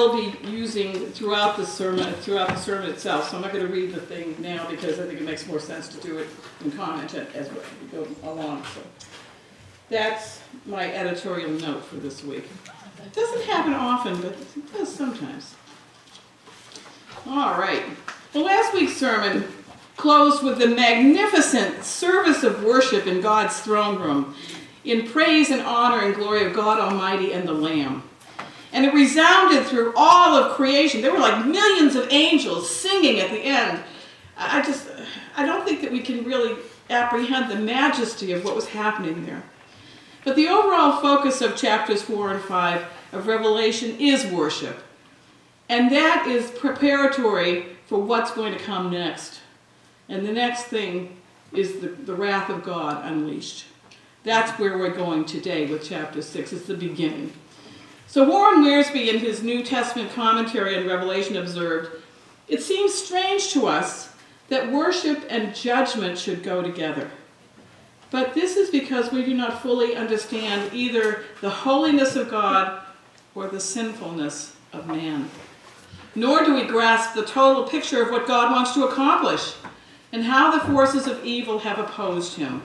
will be using throughout the sermon itself, so I'm not going to read the thing now because I think it makes more sense to do it in comment as we go along. So that's my editorial note for this week. It doesn't happen often, but it does sometimes. All right. Well, last week's sermon closed with the magnificent service of worship in God's throne room, in praise and honor and glory of God Almighty and the Lamb. And it resounded through all of creation. There were like millions of angels singing at the end. I don't think that we can really apprehend the majesty of what was happening there. But the overall focus of chapters 4 and 5 of Revelation is worship. And that is preparatory for what's going to come next. And the next thing is the wrath of God unleashed. That's where we're going today with chapter 6. It's the beginning. So Warren Wiersbe, in his New Testament commentary on Revelation, observed, "It seems strange to us that worship and judgment should go together. But this is because we do not fully understand either the holiness of God or the sinfulness of man. Nor do we grasp the total picture of what God wants to accomplish and how the forces of evil have opposed him.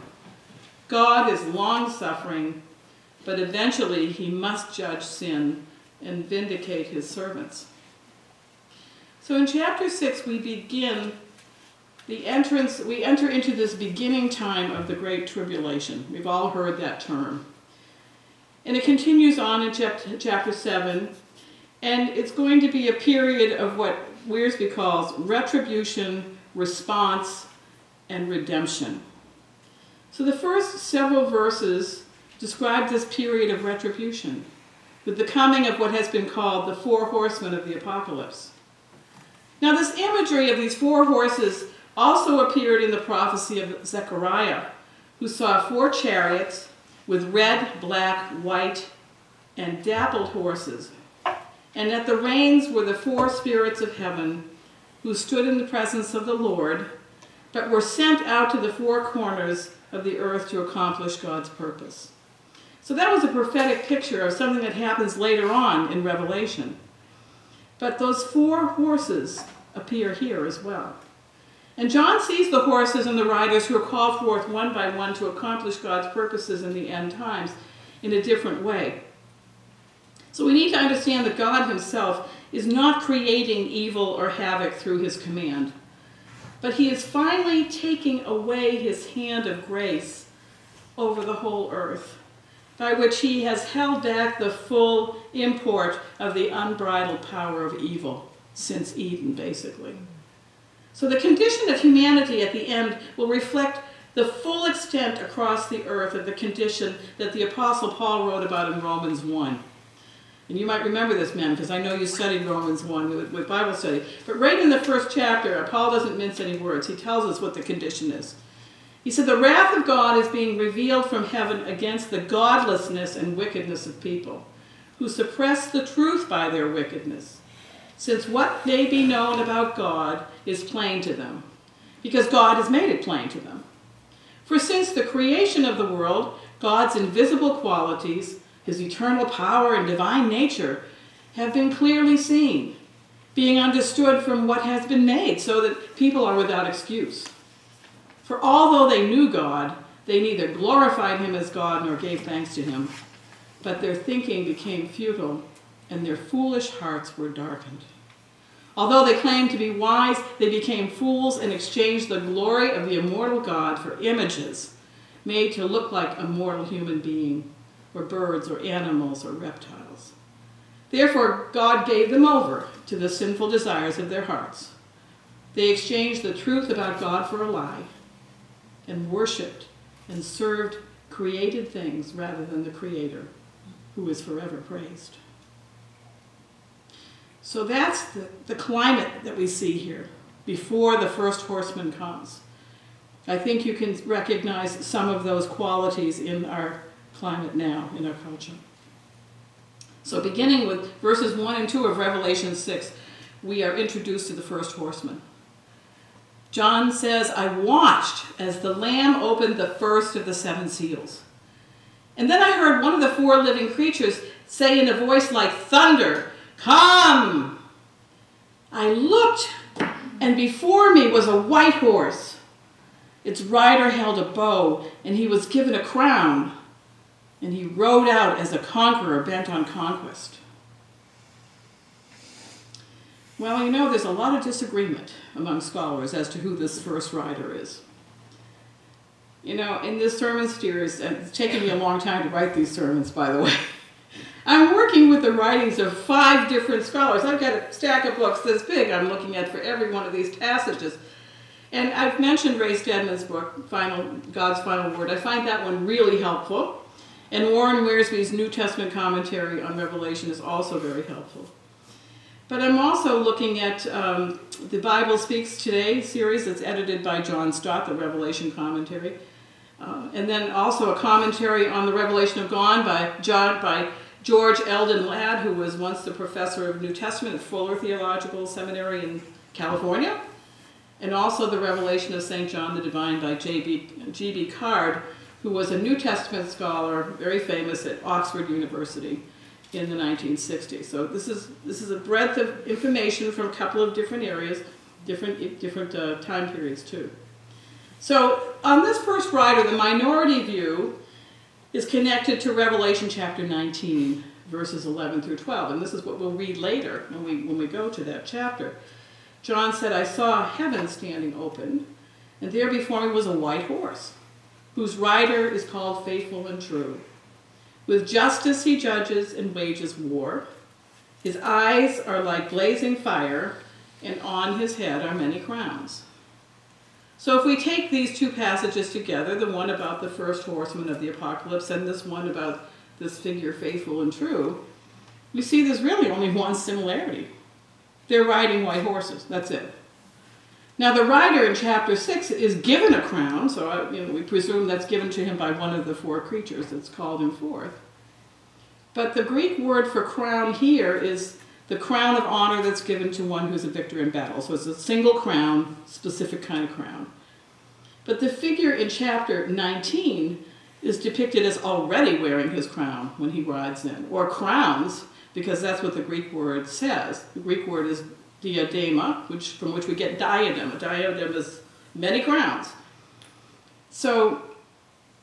God is long-suffering, but eventually he must judge sin and vindicate his servants." So in chapter 6 we enter into this beginning time of the Great Tribulation. We've all heard that term. And it continues on in chapter 7, and it's going to be a period of what Wiersbe calls retribution, response, and redemption. So the first several verses describe this period of retribution, with the coming of what has been called the 4 horsemen of the apocalypse. Now this imagery of these 4 horses also appeared in the prophecy of Zechariah, who saw 4 chariots with red, black, white, and dappled horses. And at the reins were the 4 spirits of heaven, who stood in the presence of the Lord, but were sent out to the 4 corners of the earth to accomplish God's purpose. So that was a prophetic picture of something that happens later on in Revelation. But those 4 horses appear here as well. And John sees the horses and the riders who are called forth one by one to accomplish God's purposes in the end times in a different way. So we need to understand that God himself is not creating evil or havoc through his command, but he is finally taking away his hand of grace over the whole earth, by which he has held back the full import of the unbridled power of evil since Eden, basically. So the condition of humanity at the end will reflect the full extent across the earth of the condition that the Apostle Paul wrote about in Romans 1. And you might remember this, men, because I know you studied Romans 1 with Bible study. But right in the first chapter, Paul doesn't mince any words. He tells us what the condition is. He said, "The wrath of God is being revealed from heaven against the godlessness and wickedness of people, who suppress the truth by their wickedness, since what may be known about God is plain to them, because God has made it plain to them. For since the creation of the world, God's invisible qualities, his eternal power and divine nature, have been clearly seen, being understood from what has been made, so that people are without excuse. For although they knew God, they neither glorified him as God nor gave thanks to him, but their thinking became futile, and their foolish hearts were darkened. Although they claimed to be wise, they became fools and exchanged the glory of the immortal God for images made to look like a mortal human being, or birds, or animals, or reptiles. Therefore God gave them over to the sinful desires of their hearts. They exchanged the truth about God for a lie, and worshipped and served created things rather than the Creator, who is forever praised." So that's the climate that we see here before the first horseman comes. I think you can recognize some of those qualities in our climate now, in our culture. So beginning with verses 1 and 2 of Revelation 6, we are introduced to the first horseman. John says, "I watched as the Lamb opened the first of the 7 seals. And then I heard one of the 4 living creatures say in a voice like thunder, "Come!" I looked, and before me was a white horse. Its rider held a bow, and he was given a crown, and he rode out as a conqueror bent on conquest. Well, you know, there's a lot of disagreement among scholars as to who this first rider is. You know, in this sermon series, and it's taken me a long time to write these sermons, by the way, I'm working with the writings of 5 different scholars. I've got a stack of books this big I'm looking at for every one of these passages. And I've mentioned Ray Stedman's book, God's Final Word. I find that one really helpful. And Warren Wiersbe's New Testament commentary on Revelation is also very helpful. But I'm also looking at the Bible Speaks Today series that's edited by John Stott, the Revelation commentary. And then also a commentary on the Revelation of God by George Eldon Ladd, who was once the professor of New Testament at Fuller Theological Seminary in California. And also the Revelation of St. John the Divine by G.B. Card, who was a New Testament scholar, very famous at Oxford University in the 1960s. So this is a breadth of information from a couple of different areas, different time periods too. So on this first rider, the minority view is connected to Revelation chapter 19, verses 11 through 12. And this is what we'll read later when we go to that chapter. John said, "I saw heaven standing open, and there before me was a white horse, whose rider is called Faithful and True. With justice he judges and wages war. His eyes are like blazing fire, and on his head are many crowns." So if we take these 2 passages together, the one about the first horseman of the apocalypse and this one about this figure faithful and true, we see there's really only one similarity. They're riding white horses. That's it. Now the rider in chapter 6 is given a crown, so we presume that's given to him by one of the 4 creatures that's called him forth. But the Greek word for crown here is the crown of honor that's given to one who's a victor in battle. So it's a single crown, specific kind of crown. But the figure in chapter 19 is depicted as already wearing his crown when he rides in, or crowns, because that's what the Greek word says. The Greek word is diadema, from which we get diadem. A diadem is many crowns. So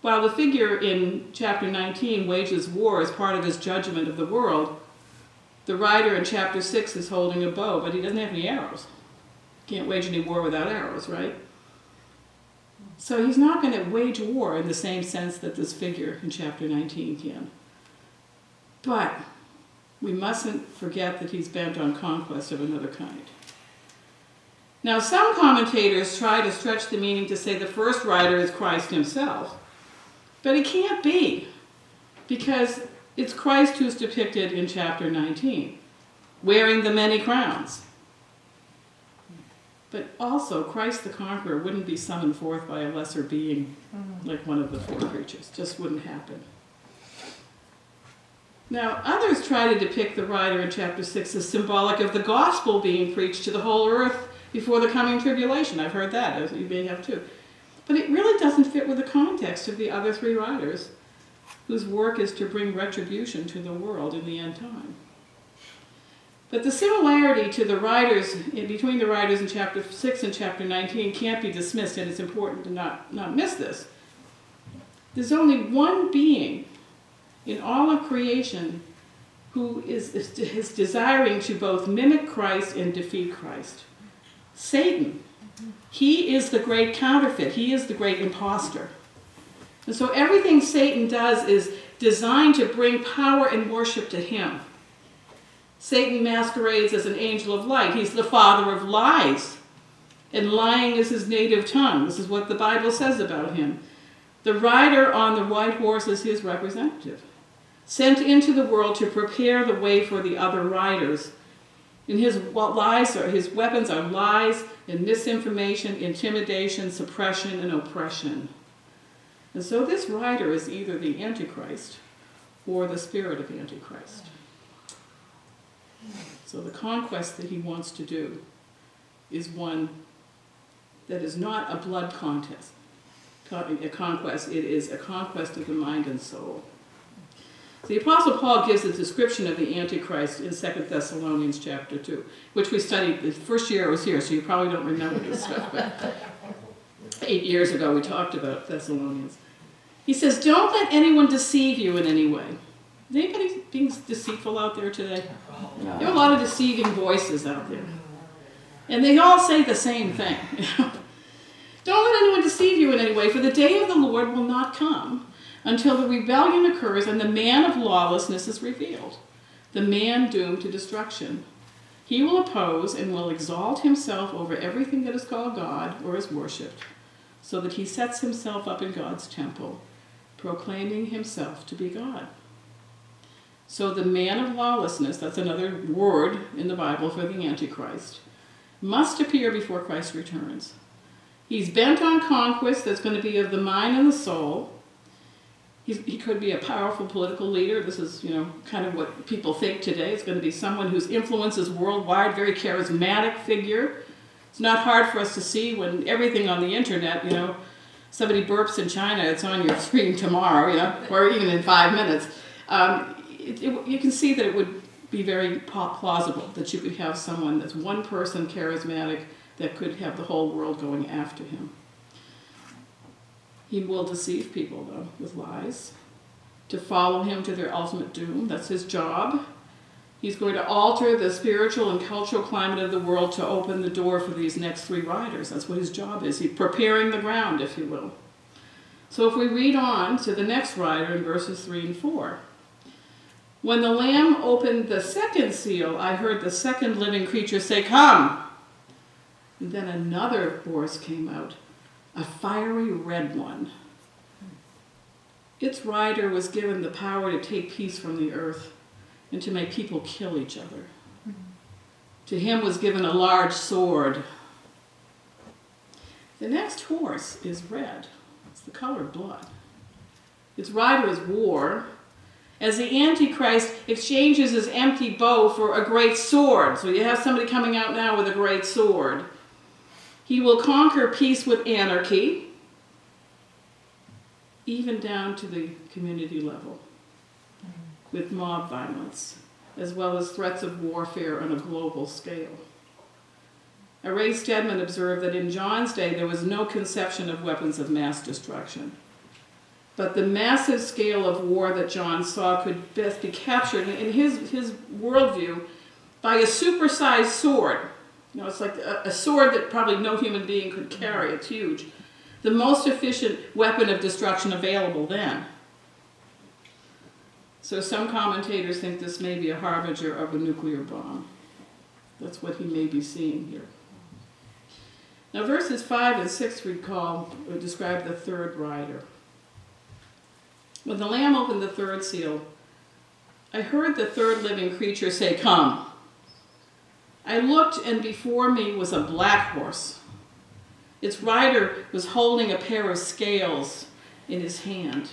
while the figure in chapter 19 wages war as part of his judgment of the world, the rider in chapter 6 is holding a bow, but he doesn't have any arrows. Can't wage any war without arrows, right? So he's not going to wage war in the same sense that this figure in chapter 19 can. But we mustn't forget that he's bent on conquest of another kind. Now, some commentators try to stretch the meaning to say the first rider is Christ himself, but it can't be, because it's Christ who's depicted in chapter 19, wearing the many crowns. But also, Christ the Conqueror wouldn't be summoned forth by a lesser being like one of the 4 creatures. Just wouldn't happen. Now, others try to depict the rider in chapter 6 as symbolic of the gospel being preached to the whole earth before the coming tribulation. I've heard that, as you may have too. But it really doesn't fit with the context of the other 3 riders, whose work is to bring retribution to the world in the end time. But the similarity to the riders, between the riders in chapter 6 and chapter 19 can't be dismissed, and it's important to not miss this. There's only one being in all of creation who is desiring to both mimic Christ and defeat Christ. Satan. He is the great counterfeit. He is the great imposter. And so everything Satan does is designed to bring power and worship to him. Satan masquerades as an angel of light. He's the father of lies, and lying is his native tongue. This is what the Bible says about him. The rider on the white horse is his representative, sent into the world to prepare the way for the other riders. And his weapons are lies and misinformation, intimidation, suppression, and oppression. And so this rider is either the Antichrist or the spirit of Antichrist. So the conquest that he wants to do is one that is not a blood conquest. It is a conquest of the mind and soul. The Apostle Paul gives a description of the Antichrist in 2 Thessalonians chapter 2, which we studied the first year I was here, so you probably don't remember this stuff, but 8 years ago we talked about Thessalonians. He says, don't let anyone deceive you in any way. Is anybody being deceitful out there today? No. There are a lot of deceiving voices out there. And they all say the same thing. Don't let anyone deceive you in any way, for the day of the Lord will not come until the rebellion occurs and the man of lawlessness is revealed, the man doomed to destruction. He will oppose and will exalt himself over everything that is called God or is worshipped, so that he sets himself up in God's temple, proclaiming himself to be God. So the man of lawlessness, that's another word in the Bible for the Antichrist, must appear before Christ returns. He's bent on conquest that's going to be of the mind and the soul. He could be a powerful political leader. This is, kind of what people think today. It's going to be someone whose influence is worldwide, very charismatic figure. It's not hard for us to see when everything on the internet, somebody burps in China, it's on your screen tomorrow, or even in 5 minutes. You can see that it would be very plausible that you could have someone that's one person charismatic that could have the whole world going after him. He will deceive people, though, with lies, to follow him to their ultimate doom. That's his job. He's going to alter the spiritual and cultural climate of the world to open the door for these next 3 riders. That's what his job is. He's preparing the ground, if you will. So if we read on to the next rider in verses 3 and 4. When the Lamb opened the second seal, I heard the second living creature say, "Come!" And then another voice came out, a fiery red one. Its rider was given the power to take peace from the earth and to make people kill each other. To him was given a large sword. The next horse is red. It's the color of blood. Its rider is war, as the Antichrist exchanges his empty bow for a great sword. So you have somebody coming out now with a great sword. He will conquer peace with anarchy, even down to the community level, with mob violence, as well as threats of warfare on a global scale. Ray Stedman observed that in John's day there was no conception of weapons of mass destruction. But the massive scale of war that John saw could best be captured in his worldview by a supersized sword. It's like a sword that probably no human being could carry. It's huge. The most efficient weapon of destruction available then. So some commentators think this may be a harbinger of a nuclear bomb. That's what he may be seeing here. Now verses 5 and 6 describe the third rider. When the Lamb opened the third seal, I heard the third living creature say, "Come." I looked, and before me was a black horse. Its rider was holding a pair of scales in his hand.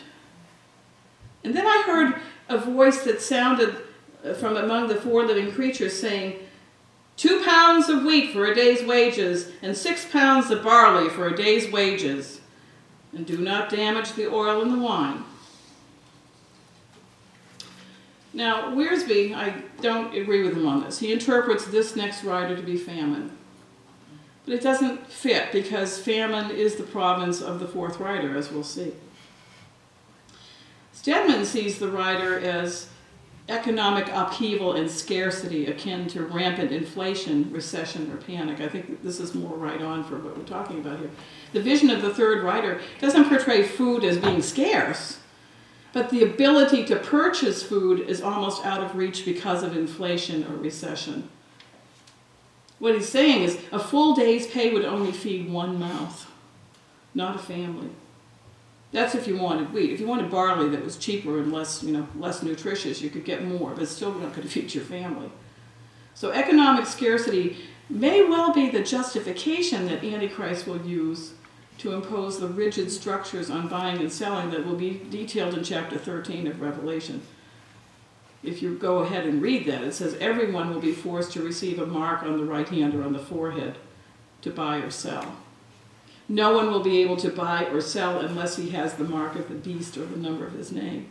And then I heard a voice that sounded from among the 4 living creatures saying, 2 pounds of wheat for a day's wages, and 6 pounds of barley for a day's wages, and do not damage the oil and the wine. Now, Wiersbe, I don't agree with him on this. He interprets this next rider to be famine. But it doesn't fit, because famine is the province of the 4th rider, as we'll see. Stedman sees the rider as economic upheaval and scarcity akin to rampant inflation, recession, or panic. I think this is more right on for what we're talking about here. The vision of the third rider doesn't portray food as being scarce, but the ability to purchase food is almost out of reach because of inflation or recession. What he's saying is a full day's pay would only feed 1 mouth, not a family. That's if you wanted wheat. If you wanted barley that was cheaper and less nutritious, you could get more, but it's still not going to feed your family. So economic scarcity may well be the justification that Antichrist will use to impose the rigid structures on buying and selling that will be detailed in chapter 13 of Revelation. If you go ahead and read that, it says everyone will be forced to receive a mark on the right hand or on the forehead to buy or sell. No one will be able to buy or sell unless he has the mark of the beast or the number of his name.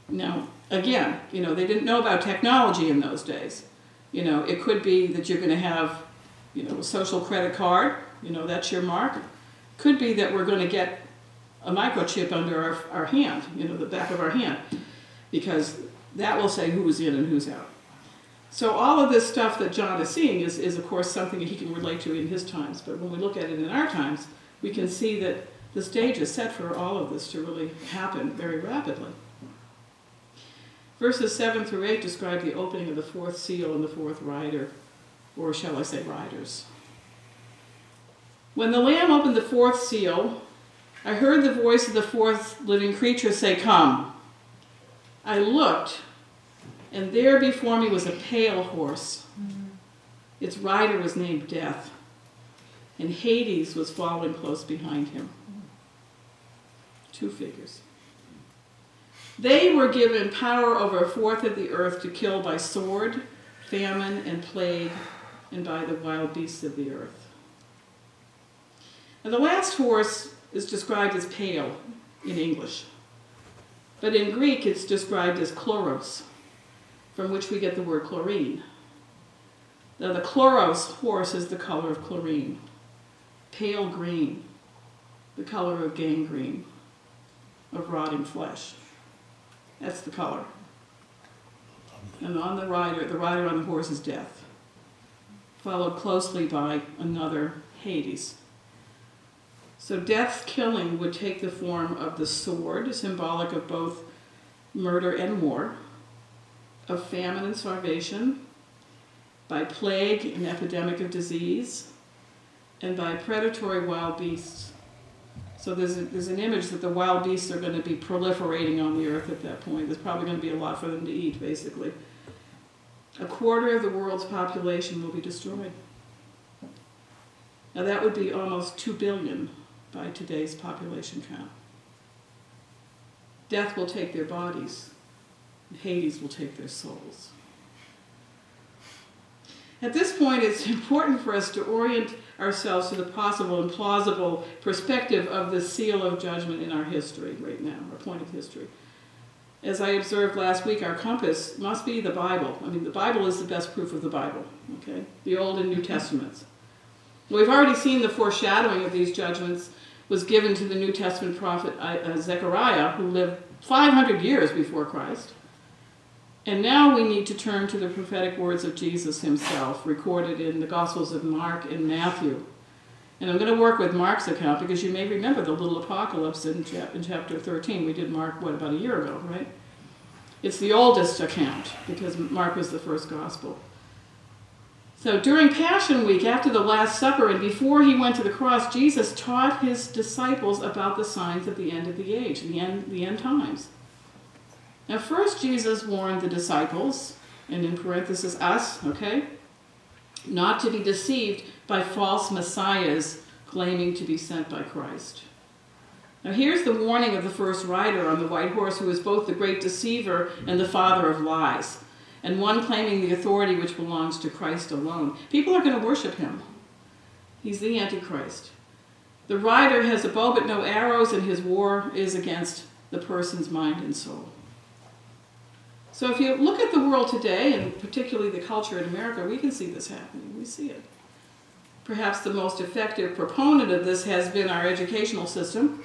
Now, again, they didn't know about technology in those days. It could be that you're going to have, a social credit card, that's your mark. Could be that we're going to get a microchip under our hand, the back of our hand, because that will say who's in and who's out. So all of this stuff that John is seeing is of course something that he can relate to in his times, but when we look at it in our times, we can see that the stage is set for all of this to really happen very rapidly. Verses 7 through 8 describe the opening of the fourth seal and the fourth rider, or shall I say riders. When the Lamb opened the fourth seal, I heard the voice of the fourth living creature say, "Come." I looked, and there before me was a pale horse. Its rider was named Death, and Hades was following close behind him. Two figures. They were given power over a fourth of the earth to kill by sword, famine, and plague, and by the wild beasts of the earth. Now, the last horse is described as pale in English, but in Greek it's described as chloros, from which we get the word chlorine. Now, the chloros horse is the color of chlorine, pale green, the color of gangrene, of rotting flesh. That's the color. And on the rider on the horse is Death, followed closely by another Hades. So Death's killing would take the form of the sword, symbolic of both murder and war, of famine and starvation, by plague and epidemic of disease, and by predatory wild beasts. So there's an image that the wild beasts are going to be proliferating on the earth at that point. There's probably going to be a lot for them to eat, basically. A quarter of the world's population will be destroyed. Now that would be almost 2 billion by today's population count. Death will take their bodies, and Hades will take their souls. At this point, it's important for us to orient ourselves to the possible and plausible perspective of the seal of judgment in our history right now, our point of history. As I observed last week, our compass must be the Bible. I mean, the Bible is the best proof of the Bible, okay? The Old and New Testaments. We've already seen the foreshadowing of these judgments was given to the New Testament prophet Zechariah, who lived 500 years before Christ. And now we need to turn to the prophetic words of Jesus himself, recorded in the Gospels of Mark and Matthew. And I'm going to work with Mark's account because you may remember the little apocalypse in chapter 13. We did Mark, about a year ago, right? It's the oldest account because Mark was the first gospel. So during Passion Week, after the Last Supper and before he went to the cross, Jesus taught his disciples about the signs of the end of the age, the end times. Now first Jesus warned the disciples, and in parenthesis us, okay, not to be deceived by false messiahs claiming to be sent by Christ. Now here's the warning of the first rider on the white horse, who is both the great deceiver and the father of lies, and one claiming the authority which belongs to Christ alone. People are going to worship him. He's the Antichrist. The rider has a bow but no arrows, and his war is against the person's mind and soul. So if you look at the world today, and particularly the culture in America, we can see this happening. We see it. Perhaps the most effective proponent of this has been our educational system,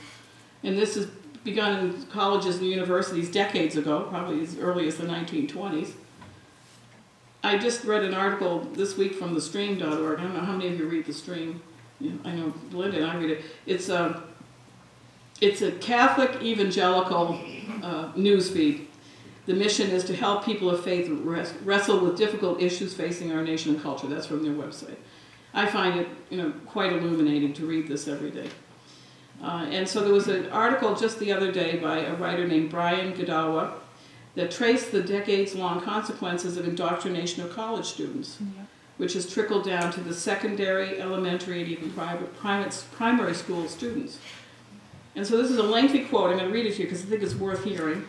and this has begun in colleges and universities decades ago, probably as early as the 1920s. I just read an article this week from thestream.org. I don't know how many of you read The Stream. I know Belinda and I read it. It's a Catholic evangelical news feed. The mission is to help people of faith wrestle with difficult issues facing our nation and culture. That's from their website. I find it, quite illuminating to read this every day. And so there was an article just the other day by a writer named Brian Godawa that traced the decades-long consequences of indoctrination of college students, which has trickled down to the secondary, elementary, and even primary school students. And so this is a lengthy quote. I'm going to read it to you because I think it's worth hearing.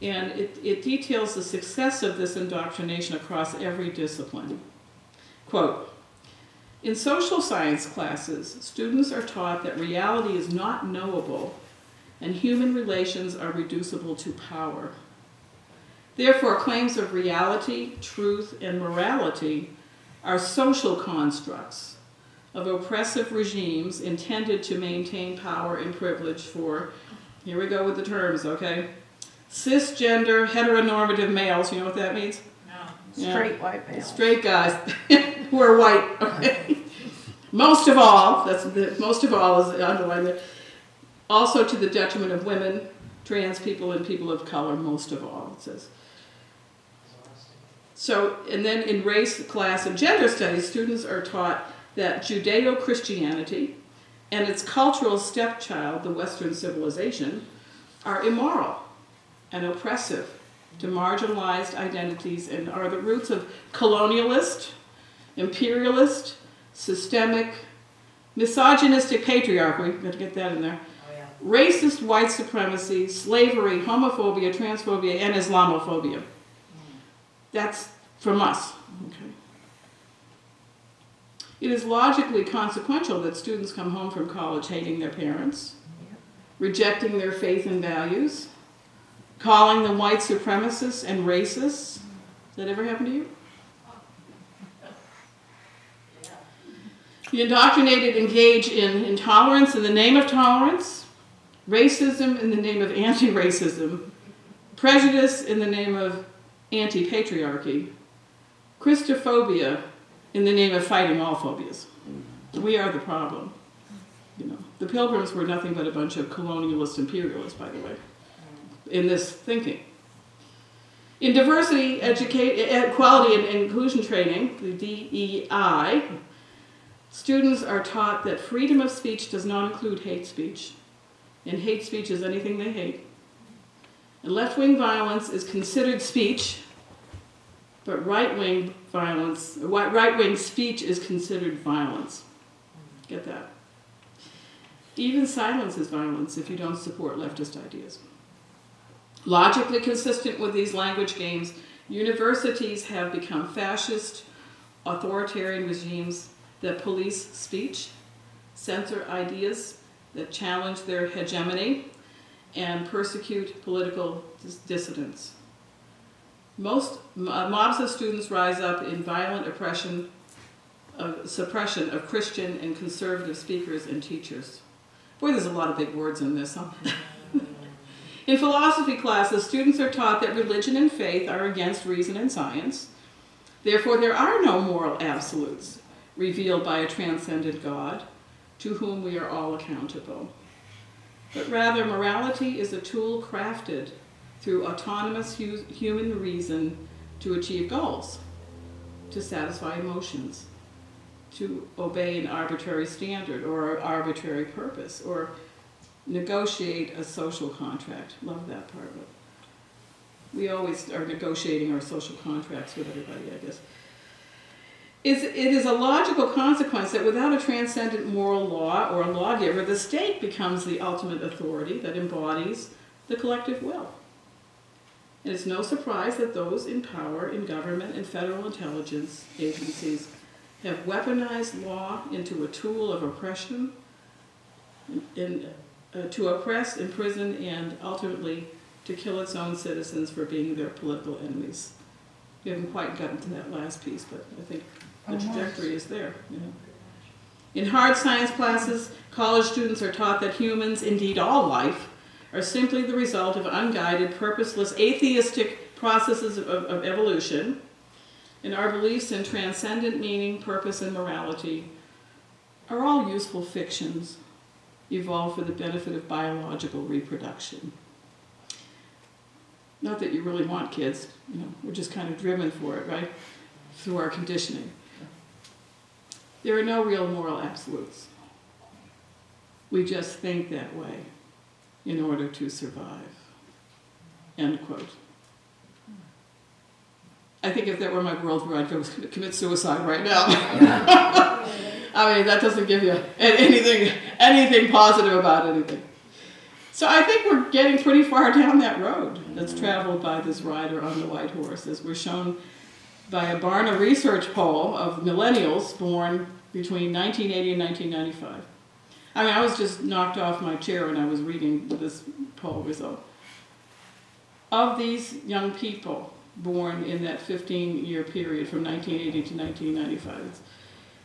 And it details the success of this indoctrination across every discipline. Quote, "In social science classes, students are taught that reality is not knowable and human relations are reducible to power. Therefore, claims of reality, truth, and morality are social constructs of oppressive regimes intended to maintain power and privilege for, here we go with the terms, okay? Cisgender, heteronormative males, you know what that means? No. Straight white males. Straight guys who are white, okay? Most of all is underlined there. Also to the detriment of women, trans people, and people of color, most of all, it says. So, and then in race, class, and gender studies, students are taught that Judeo-Christianity and its cultural stepchild, the Western civilization, are immoral and oppressive to marginalized identities and are the roots of colonialist, imperialist, systemic, misogynistic patriarchy, got to get that in there, racist white supremacy, slavery, homophobia, transphobia, and Islamophobia. That's from us. Okay. It is logically consequential that students come home from college hating their parents, rejecting their faith and values, calling them white supremacists and racists. Does that ever happen to you? The indoctrinated engage in intolerance in the name of tolerance, racism in the name of anti-racism, prejudice in the name of anti-patriarchy, Christophobia in the name of fighting all phobias. We are the problem. You know, the Pilgrims were nothing but a bunch of colonialist imperialists, by the way, in this thinking. In diversity, equality, and inclusion training, the DEI, students are taught that freedom of speech does not include hate speech, and hate speech is anything they hate. And left-wing violence is considered speech, but right-wing speech is considered violence. Get that? Even silence is violence if you don't support leftist ideas. Logically consistent with these language games, universities have become fascist, authoritarian regimes that police speech, censor ideas that challenge their hegemony, and persecute political dissidents. Most mobs of students rise up in violent suppression of Christian and conservative speakers and teachers. Boy, there's a lot of big words in this, huh? In philosophy classes, students are taught that religion and faith are against reason and science. Therefore, there are no moral absolutes revealed by a transcendent God to whom we are all accountable. But rather, morality is a tool crafted through autonomous human reason to achieve goals, to satisfy emotions, to obey an arbitrary standard or an arbitrary purpose, or negotiate a social contract. Love that part of it. We always are negotiating our social contracts with everybody, I guess. It is a logical consequence that without a transcendent moral law or a lawgiver, the state becomes the ultimate authority that embodies the collective will. And it's no surprise that those in power in government and federal intelligence agencies have weaponized law into a tool of oppression, to oppress, imprison, and ultimately to kill its own citizens for being their political enemies. We haven't quite gotten to that last piece, but I think the trajectory is there. You know. In hard science classes, college students are taught that humans, indeed all life, are simply the result of unguided, purposeless, atheistic processes of evolution, and our beliefs in transcendent meaning, purpose, and morality are all useful fictions evolved for the benefit of biological reproduction. Not that you really want kids, you know, we're just kind of driven for it, right? Through our conditioning. There are no real moral absolutes. We just think that way in order to survive. End quote. I think if that were my worldview, I'd go commit suicide right now. I mean, that doesn't give you anything positive about anything. So I think we're getting pretty far down that road that's traveled by this rider on the white horse, as we're shown by a Barna research poll of millennials born between 1980 and 1995. I mean, I was just knocked off my chair when I was reading this poll result. Of these young people born in that 15-year period from 1980 to 1995, it's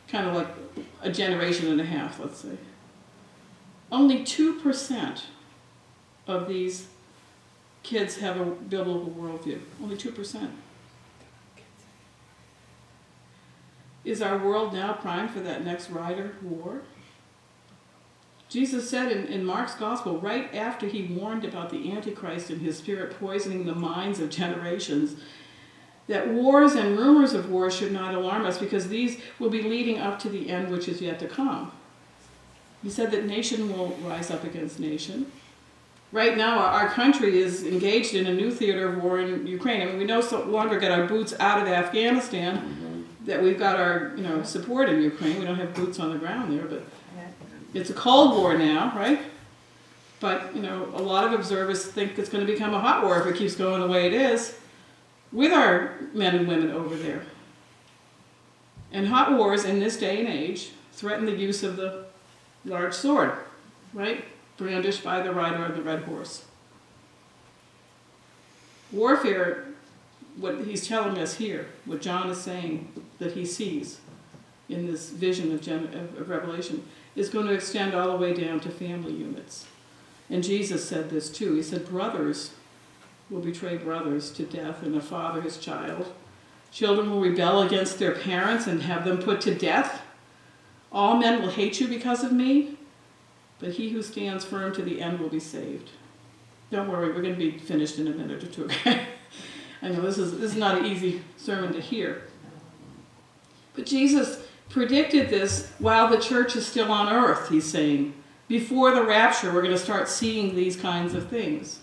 kind of like a generation and a half, let's say. Only 2% of these kids have a biblical worldview. Only 2%. Is our world now primed for that next rider war? Jesus said in Mark's gospel, right after he warned about the Antichrist and his spirit poisoning the minds of generations, that wars and rumors of wars should not alarm us because these will be leading up to the end which is yet to come. He said that nation will rise up against nation. Right now, our country is engaged in a new theater of war in Ukraine. I mean, we no longer get our boots out of Afghanistan, that we've got our support in Ukraine. We don't have boots on the ground there, but it's a Cold War now, right? But, a lot of observers think it's going to become a hot war if it keeps going the way it is, with our men and women over there. And hot wars in this day and age threaten the use of the large sword, right? Brandished by the rider on the red horse. Warfare, what he's telling us here, what John is saying that he sees in this vision of Revelation, is going to extend all the way down to family units. And Jesus said this too. He said, brothers will betray brothers to death, and a father his child. Children will rebel against their parents and have them put to death. All men will hate you because of me, but he who stands firm to the end will be saved. Don't worry, we're going to be finished in a minute or two, okay? I know this is not an easy sermon to hear. But Jesus predicted this while the church is still on earth, he's saying. Before the rapture, we're going to start seeing these kinds of things.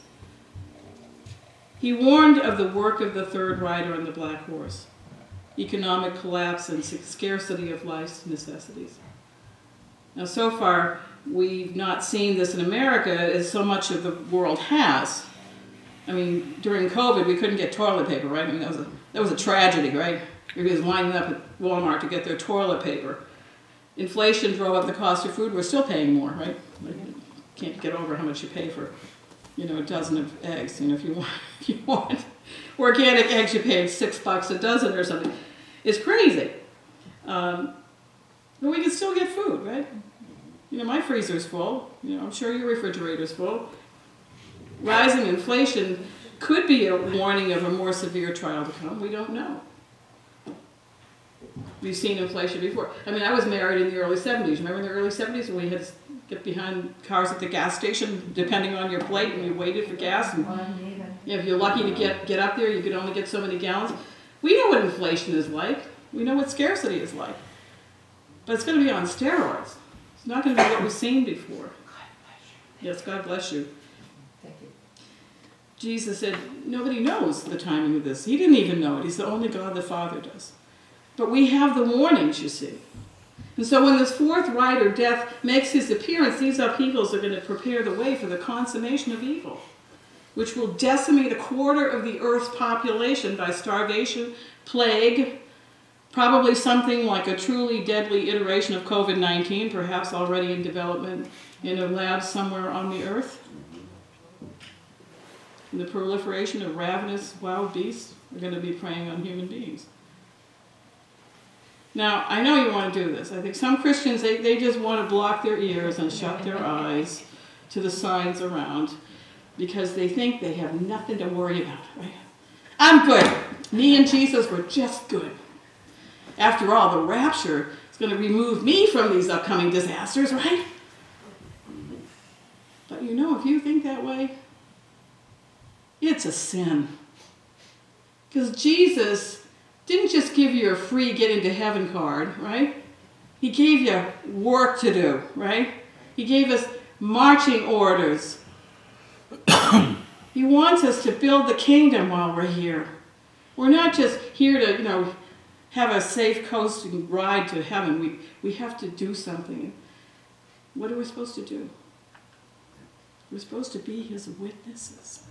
He warned of the work of the third rider on the black horse, economic collapse and scarcity of life's necessities. Now, so far, we've not seen this in America as so much of the world has. I mean, during COVID, we couldn't get toilet paper, right? I mean, that was a tragedy, right? Everybody was lining up at Walmart to get their toilet paper. Inflation drove up the cost of food. We're still paying more, right? Like, you can't get over how much you pay for, a dozen of eggs. If you want organic eggs, you pay $6 a dozen or something. It's crazy. But we can still get food, right? My freezer's full. I'm sure your refrigerator's full. Rising inflation could be a warning of a more severe trial to come. We don't know. We've seen inflation before. I mean, I was married in the early 70s. Remember in the early 70s when we had to get behind cars at the gas station, depending on your plate, and you waited for gas? And if you're lucky to get up there, you could only get so many gallons. We know what inflation is like. We know what scarcity is like. But it's going to be on steroids. It's not going to be what we've seen before. Yes, God bless you. Thank you. Jesus said, nobody knows the timing of this. He didn't even know it. He's the only God the Father does. But we have the warnings, you see. And so when this fourth rider, death, makes his appearance, these upheavals are going to prepare the way for the consummation of evil, which will decimate a quarter of the earth's population by starvation, plague, probably something like a truly deadly iteration of COVID-19, perhaps already in development in a lab somewhere on the earth. And the proliferation of ravenous wild beasts are going to be preying on human beings. Now, I know you want to do this. I think some Christians, they just want to block their ears and shut their eyes to the signs around because they think they have nothing to worry about, right? I'm good. Me and Jesus were just good. After all, the rapture is going to remove me from these upcoming disasters, right? But if you think that way, it's a sin. Because Jesus didn't just give you a free get into heaven card, right? He gave you work to do, right? He gave us marching orders. He wants us to build the kingdom while we're here. We're not just here to, have a safe coasting ride to heaven. We have to do something. What are we supposed to do? We're supposed to be his witnesses.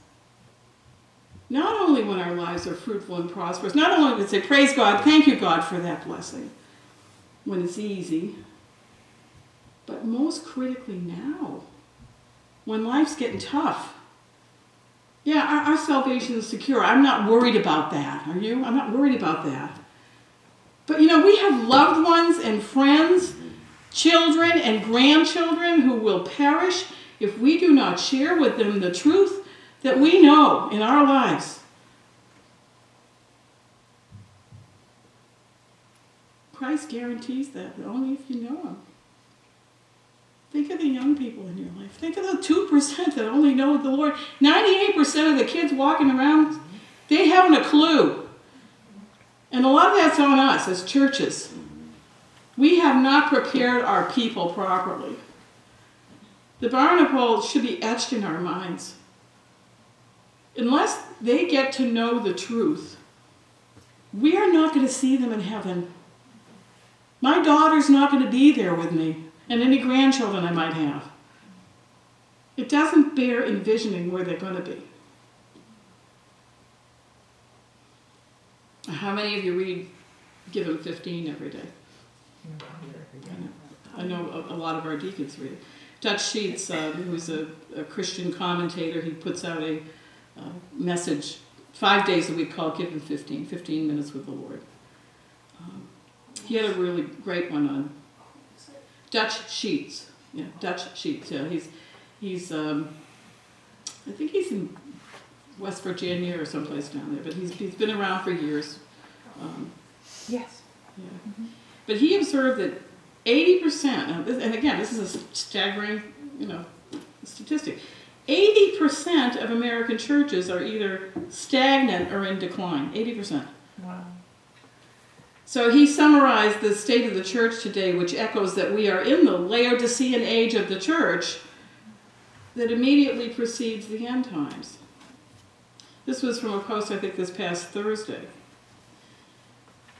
Not only when our lives are fruitful and prosperous, not only to say, praise God, thank you, God, for that blessing, when it's easy, but most critically now, when life's getting tough. Yeah, our salvation is secure. I'm not worried about that. Are you? I'm not worried about that. But we have loved ones and friends, children and grandchildren who will perish if we do not share with them the truth that we know in our lives. Christ guarantees that, but only if you know him. Think of the young people in your life. Think of the 2% that only know the Lord. 98% of the kids walking around, they haven't a clue. And a lot of that's on us as churches. We have not prepared our people properly. The barnacles should be etched in our minds. Unless they get to know the truth, we are not going to see them in heaven. My daughter's not going to be there with me, and any grandchildren I might have. It doesn't bear envisioning where they're going to be. How many of you read Give Him 15 every day? I know a lot of our deacons read it. Dutch Sheets, who's a Christian commentator, he puts out a message 5 days a week called Give Him 15 minutes with the Lord. He had a really great one on Dutch Sheets. Yeah, Dutch Sheets. Yeah, he's I think he's in West Virginia or someplace down there, but he's been around for years. Yes. Yeah. Mm-hmm. But he observed that 80%, and again, this is a staggering, statistic. 80% of American churches are either stagnant or in decline. 80%. Wow. So he summarized the state of the church today, which echoes that we are in the Laodicean age of the church that immediately precedes the end times. This was from a post, I think, this past Thursday.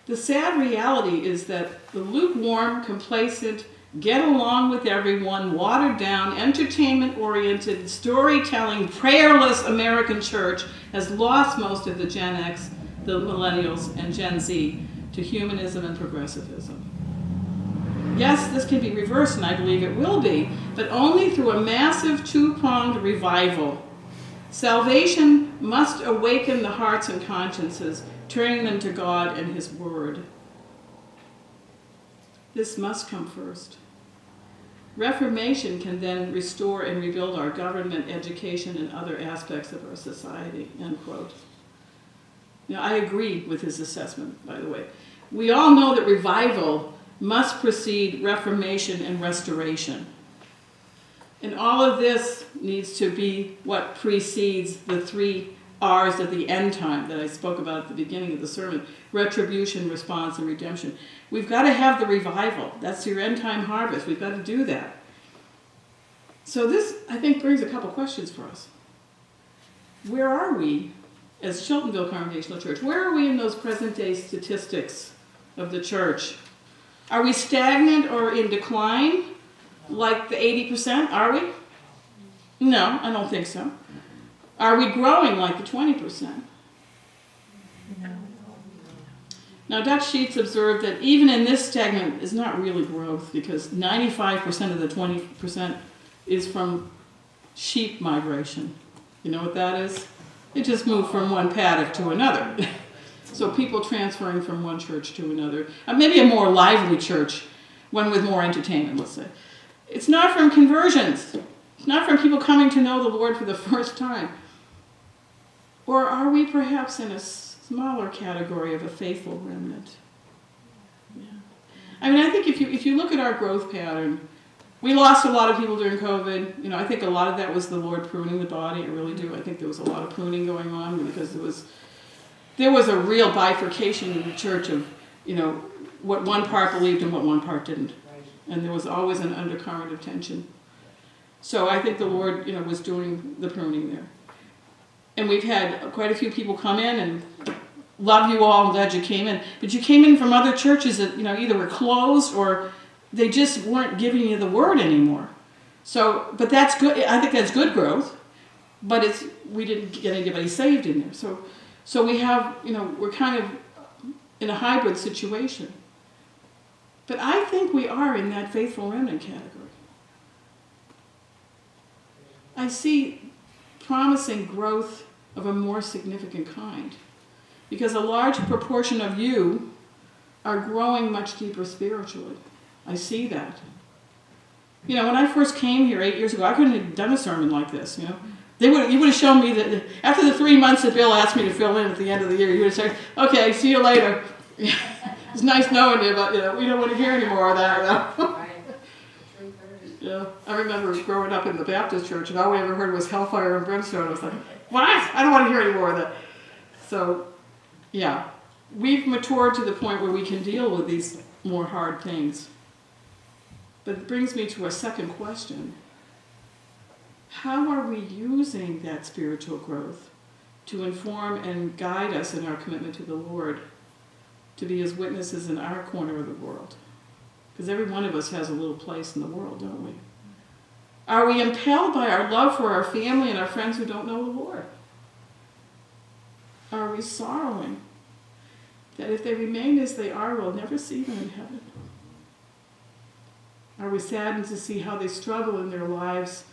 The sad reality is that the lukewarm, complacent, get along with everyone, watered down, entertainment-oriented, storytelling, prayerless American church has lost most of the Gen X, the millennials, and Gen Z to humanism and progressivism. Yes, this can be reversed, and I believe it will be, but only through a massive two-pronged revival. Salvation must awaken the hearts and consciences, turning them to God and His Word. This must come first. Reformation can then restore and rebuild our government, education, and other aspects of our society, end quote. I agree with his assessment, by the way. We all know that revival must precede reformation and restoration. And all of this needs to be what precedes the 3 R's of the end time that I spoke about at the beginning of the sermon: retribution, response, and redemption. We've got to have the revival. That's your end time harvest. We've got to do that. So this, I think, brings a couple questions for us. Where are we as Chiltonville Congregational Church? Where are we in those present day statistics of the church? Are we stagnant or in decline like the 80%? Are we? No, I don't think so. Are we growing like the 20%? No. Now, Dutch Sheets observed that even in this stagnant is not really growth, because 95% of the 20% is from sheep migration. You know what that is? It just moved from one paddock to another. So people transferring from one church to another. Maybe a more lively church, one with more entertainment, let's say. It's not from conversions. It's not from people coming to know the Lord for the first time. Or are we perhaps in a smaller category of a faithful remnant? Yeah. I think if you look at our growth pattern, we lost a lot of people during COVID. I think a lot of that was the Lord pruning the body. I really do. I think there was a lot of pruning going on because there was a real bifurcation in the church of, what one part believed and what one part didn't. And there was always an undercurrent of tension. So I think the Lord, was doing the pruning there. And we've had quite a few people come in, and love you all, I'm glad you came in. But you came in from other churches that, either were closed or they just weren't giving you the word anymore. So, but that's good. I think that's good growth. But we didn't get anybody saved in there. So we have, we're kind of in a hybrid situation. But I think we are in that faithful remnant category. I see promising growth of a more significant kind. Because a large proportion of you are growing much deeper spiritually. I see that. You know, when I first came here 8 years ago, I couldn't have done a sermon like this, you know. You would have shown me that after the 3 months that Bill asked me to fill in at the end of the year, you would have said, okay, see you later. It's nice knowing you, but, you know, we don't want to hear any more of that, you know. Yeah, I remember growing up in the Baptist church, and all we ever heard was hellfire and brimstone. I was like, what? I don't want to hear any more of that. So, yeah, we've matured to the point where we can deal with these more hard things. But it brings me to a second question. How are we using that spiritual growth to inform and guide us in our commitment to the Lord, to be His witnesses in our corner of the world? Because every one of us has a little place in the world, don't we? Are we impelled by our love for our family and our friends who don't know the Lord? Are we sorrowing that if they remain as they are, we'll never see them in heaven? Are we saddened to see how they struggle in their lives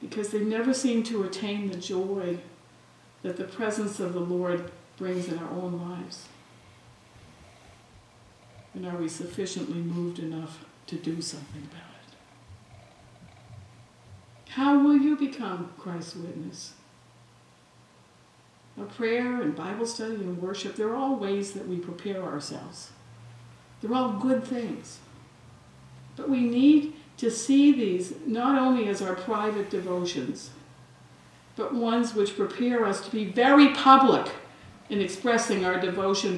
because they never seem to attain the joy that the presence of the Lord brings in our own lives? And are we sufficiently moved enough to do something about it? How will you become Christ's witness? Now, prayer and Bible study and worship, they're all ways that we prepare ourselves. They're all good things. But we need to see these not only as our private devotions, but ones which prepare us to be very public in expressing our devotion to